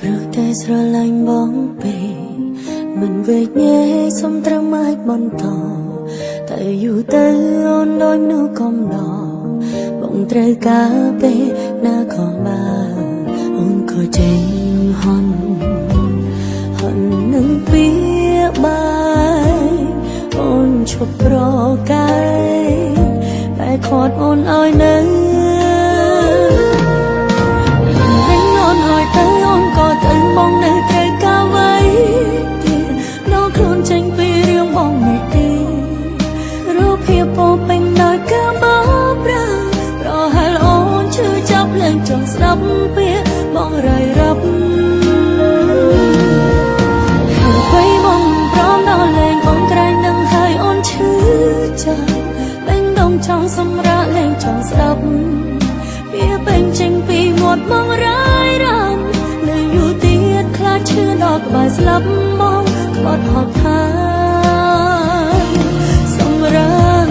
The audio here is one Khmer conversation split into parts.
ព្រោះតែស្រឡាញ់បងពេកមិនវេកញែកសុំត្រឹមអាចបន្តតែយូរទៅអូនដូចនោះកំណត់បងត្រូវការពេលណាខំបានអូនក៏ចេញហន់នឹងពីបាយអូនឈប់ប្រកាយតែខត់អូនឲ្យនៅបងនៅត្រូវការໄว้ទៀតនោះខ្លួនចេញពីរឿងបងនេះទេរូបភាពពោពេញដោយការបោកប្រាស់ប្រហែលអូនឈឺចាប់លែងចង់ស្ដាប់ពាក្យបងរាយរាប់ហើយបងព្រមដល់លែងអូនក្រែងនឹងហើយអូនឈឺចាប់ពេញដងចង់សម្រាកលែងចង់ស្ដាប់ពាក្យពេញចេញពីមាត់បងរាយរាប់ឈឺដល់ក្បែរស្លាប់មកក្បត់ហត់ថាសម្រាប់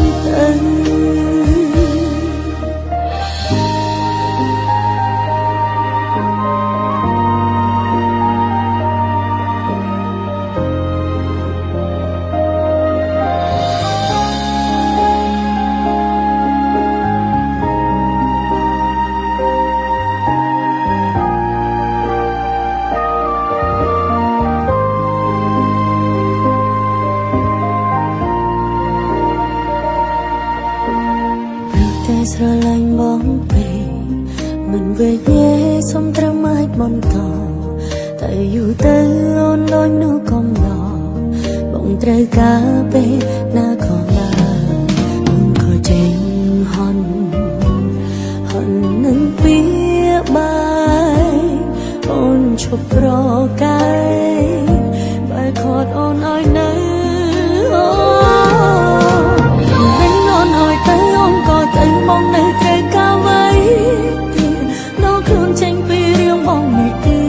ទៅស្រឡាញ់បងពេកមិនវេកញែកសុំត្រឹមអាចបន្តតែយូរទៅអូនដូចនោះកំណត់បងត្រូវការពេលណាខំបានអូនក៏ចេញហន់នឹងពីបាយអូនឈប់ប្រកាយបែរខត់អូនឲ្យនៅបងនៅត្រូវការໄว้ទៀតនោះខ្លួនចេញពីរឿងបងនេះទេ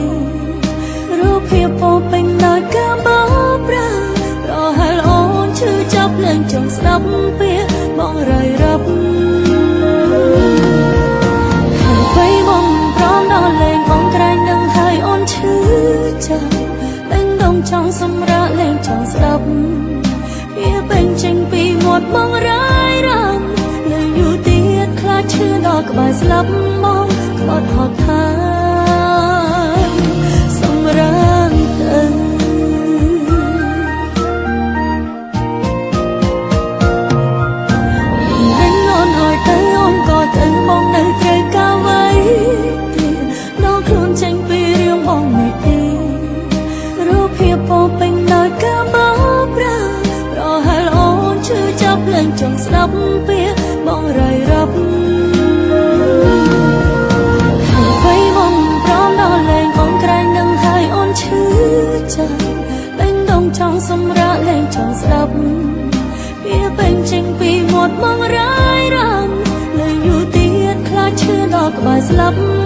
រូបភាពពោពេញដោយការបោកប្រាស់ប្រហែលអូនឈឺចាប់លែងចង់ស្ដាប់ពាក្យបងរាយរាប់ហើយបងព្រមដល់លែងបងក្រែងនឹងហើយអូនឈឺចាប់ពេញដងចង់សម្រាកលែងចង់ស្ដាប់ពាក្យពេញចេញពីមាត់បងរាយរាប់ឈឺដល់ក្បែរស្លាប់មកក្បត់ហត់ថាសម្រាប់ទៅមិនអូនឲ្យទៅអូនក៏ទៅបងនៅត្រូវការໄว้ទៀតនោះខ្លួនចេញពីរឿងបងនេះទេរូបភាពពោពេញដោយការបោកប្រាស់ប្រហែលអូនឈឺចាប់លែងចង់ស្ដាប់ពាក្យបងរាយរាប់ចង់សម្រាកលែងចង់ស្ដាប់ពាក្យពេញចេញពីមាត់បងរាយរាប់នៅយូរទៀតខ្លាចឈឺដល់ក្បែរស្លាប់